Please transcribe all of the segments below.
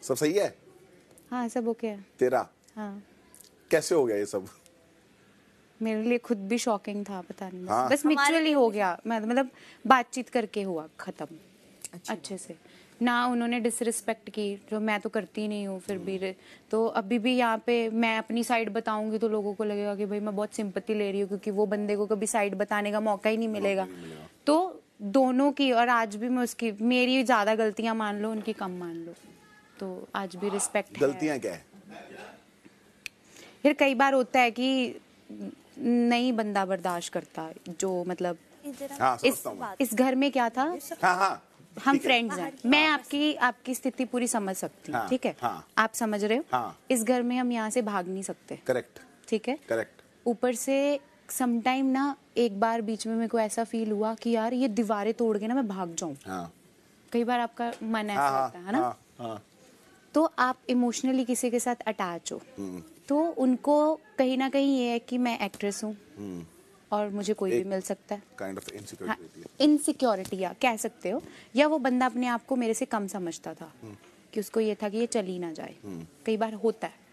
सब सही है? हाँ सब ओके है। तेरा? हाँ कैसे हो गया ये सब? मेरे लिए खुद भी शॉकिंग था, पता नहीं हाँ। बस म्यूचुअली हो गया, मतलब बातचीत करके हुआ खत्म अच्छे से ना। उन्होंने डिसरिस्पेक्ट की जो मैं तो करती नहीं हूँ फिर भी। तो अभी भी यहाँ पे मैं अपनी साइड बताऊंगी तो लोगों को लगेगा कि भाई मैं बहुत सिंपैथी ले रही हूँ, क्योंकि वो बंदे को कभी साइड बताने का मौका ही नहीं मिलेगा। तो दोनों की, और आज भी मैं उसकी, मेरी ज्यादा गलतियां मान लो उनकी कम मान लो, तो आज भी रिस्पेक्ट है। गलतियां क्या है? फिर कई बार होता है कि नहीं बंदा बर्दाश्त करता, जो मतलब हाँ, इस घर में क्या था। हाँ हाँ हम फ्रेंड्स हैं, मैं आपकी स्थिति पूरी समझ सकती हूँ, हाँ, ठीक है। हाँ, आप समझ रहे हो। हाँ, इस घर में हम यहाँ से भाग नहीं सकते। करेक्ट। ठीक है। करेक्ट। ऊपर से समटाइम ना एक बार बीच में मेरे को ऐसा फील हुआ कि यार ये दीवारें तोड़ के ना मैं भाग जाऊं। हाँ, कई बार आपका मन ऐसा हाँ, होता है ना। हाँ, हाँ, तो आप इमोशनली किसी के साथ अटैच हो, तो उनको कहीं ना कहीं ये है कि मैं एक्ट्रेस हूँ और मुझे कोई भी मिल सकता है। Kind of insecurity. इनसिक्योरिटी या कह सकते हो, या वो बंदा अपने आप को मेरे से कम समझता था कि उसको ये था कि ये चली ना जाए। कई बार होता है।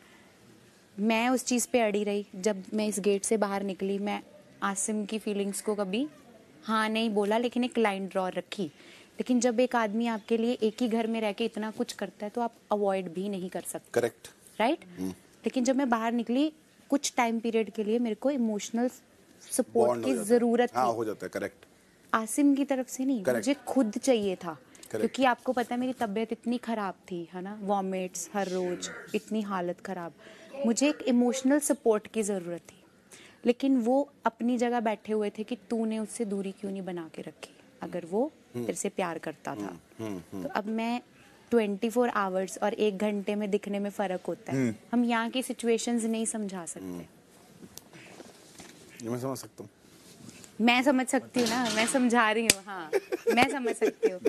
मैं उस चीज़ पे अड़ी रही। जब मैं इस गेट से बाहर निकली, मैं आसिम की फीलिंग्स को कभी हाँ नहीं बोला, लेकिन एक लाइन ड्रॉ रखी। लेकिन जब एक आदमी आपके लिए एक ही घर में रह के इतना कुछ करता है तो आप अवॉइड भी नहीं कर सकते। करेक्ट। राइट। लेकिन जब मैं बाहर निकली, कुछ टाइम पीरियड के लिए मेरे को इमोशनल सपोर्ट की जरूरत थी। हाँ, हो जाता है। करेक्ट। आसिम की तरफ से नहीं, Correct. मुझे खुद चाहिए था। Correct. क्योंकि आपको पता है मेरी तबीयत इतनी खराब थी, है ना, वॉमिट्स हर रोज, इतनी हालत खराब। मुझे एक इमोशनल सपोर्ट की जरूरत थी। लेकिन वो अपनी जगह बैठे हुए थे कि तूने उससे दूरी क्यों नहीं बना के रखी, अगर वो तेरे से प्यार करता था। तो अब मैं 24 आवर्स और 1 घंटे में दिखने में फर्क होता है। हम यहाँ की सिचुएशंस नहीं समझा सकते। ये मैं समझ सकता हूँ। मैं समझ सकती हूँ ना, मैं समझा रही हूँ। हाँ मैं समझ सकती हूँ।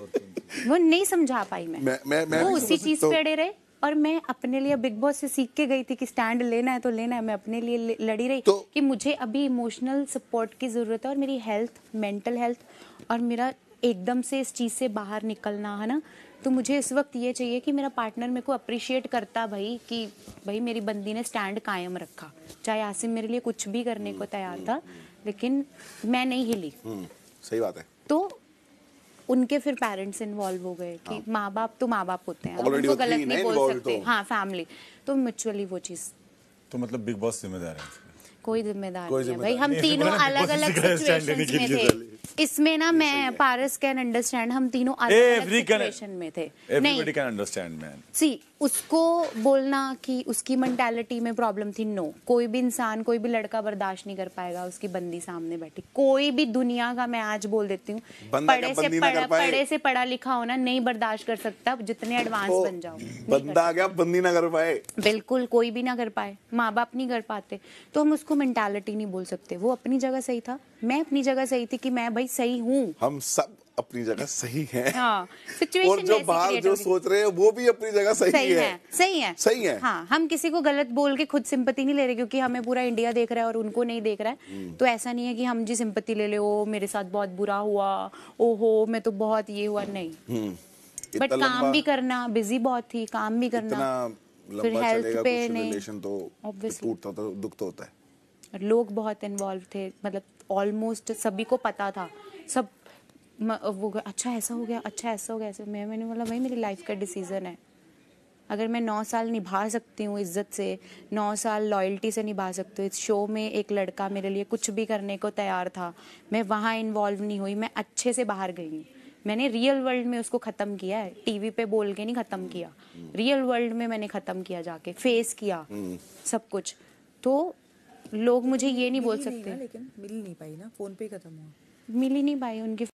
वो नहीं समझा पाई मैं वो उसी चीज पे अड़े रहे, और मैं अपने लिए बिग बॉस से सीख के गई थी कि स्टैंड लेना है तो लेना है। मैं अपने लिए लड़ी रही कि मुझे अभी इमोशनल सपोर्ट की जरूरत है, और मेरी हेल्थ, मेंटल हेल्थ, और मेरा एकदम से इस चीज से बाहर निकलना, है ना। तो मुझे इस वक्त ये चाहिए कि मेरा पार्टनर मेरे को अप्रिशिएट करता, भाई कि भाई मेरी बंदी ने स्टैंड कायम रखा। चाहे आसिम मेरे लिए कुछ भी करने को तैयार था, लेकिन मैं नहीं हिली। सही बात है। तो उनके फिर पेरेंट्स इन्वॉल्व हो गए कि माँ बाप तो माँ बाप होते हैं, उनको गलत नहीं बोल सकते। हाँ फैमिली तो म्यूचुअली वो चीज। तो मतलब बिग बॉस जिम्मेदार है? कोई जिम्मेदार नहीं है भाई, हम तीनों अलग अलग सिचुएशंस में थे। इसमें ना मैं, पारस कैन अंडरस्टैंड, हम तीनों अलग अलग सिचुएशन में थे। Everybody can understand man. See उसको बोलना कि उसकी मेंटालिटी में प्रॉब्लम थी, नो। कोई भी इंसान, कोई भी लड़का बर्दाश्त नहीं कर पाएगा उसकी बंदी सामने बैठी। कोई भी दुनिया का, मैं आज बोल देती हूँ, पढ़े से पढ़ा लिखा होना नहीं बर्दाश्त कर सकता, जितने एडवांस बन जाओ। बंदा क्या बंदी ना कर पाए? बिल्कुल कोई भी ना कर पाए, माँ बाप नहीं कर पाते, तो हम उसको मेंटालिटी नहीं बोल सकते। वो अपनी जगह सही था, मैं अपनी जगह सही थी कि मैं भाई सही हूँ। हम सब अपनी जगह सही हैं। हाँ, और जो बाहर जो सोच रहे हैं वो भी अपनी जगह सही है। सही है। हाँ, हम किसी को गलत बोल के खुद सिंपैथी नहीं ले रहे, क्योंकि हमें पूरा इंडिया देख रहा है और उनको नहीं देख रहा है। तो ऐसा नहीं है कि हम जी सिंपैथी ले ले, ओ मेरे साथ बहुत बुरा हुआ, ओहो मैं तो बहुत ये हुआ, नहीं। बट काम भी करना, बिजी बहुत थी, काम भी करना, फिर हेल्थ पे नहीं, रिलेशन तो टूटता तो दुख तो होता है। लोग बहुत इन्वॉल्व थे, मतलब ऑलमोस्ट सभी को पता था। सब वो अच्छा ऐसा हो गया, अच्छा ऐसा हो गया, ऐसे मैंने बोला भाई मेरी लाइफ का डिसीजन है। अगर मैं 9 साल निभा सकती हूँ इज्जत से, 9 साल लॉयल्टी से निभा सकती हूँ, इस शो में एक लड़का मेरे लिए कुछ भी करने को तैयार था, मैं वहाँ इन्वॉल्व नहीं हुई, मैं अच्छे से बाहर गई हूँ। मैंने रियल वर्ल्ड में उसको खत्म किया है, टीवी पे बोल के नहीं खत्म किया, रियल वर्ल्ड में मैंने खत्म किया, जाके फेस किया सब कुछ। तो लोग मुझे ये नहीं बोल सकते। लेकिन मिल नहीं पाई ना, फोन पे खत्म हुआ। मिल ही नहीं पाई उनकी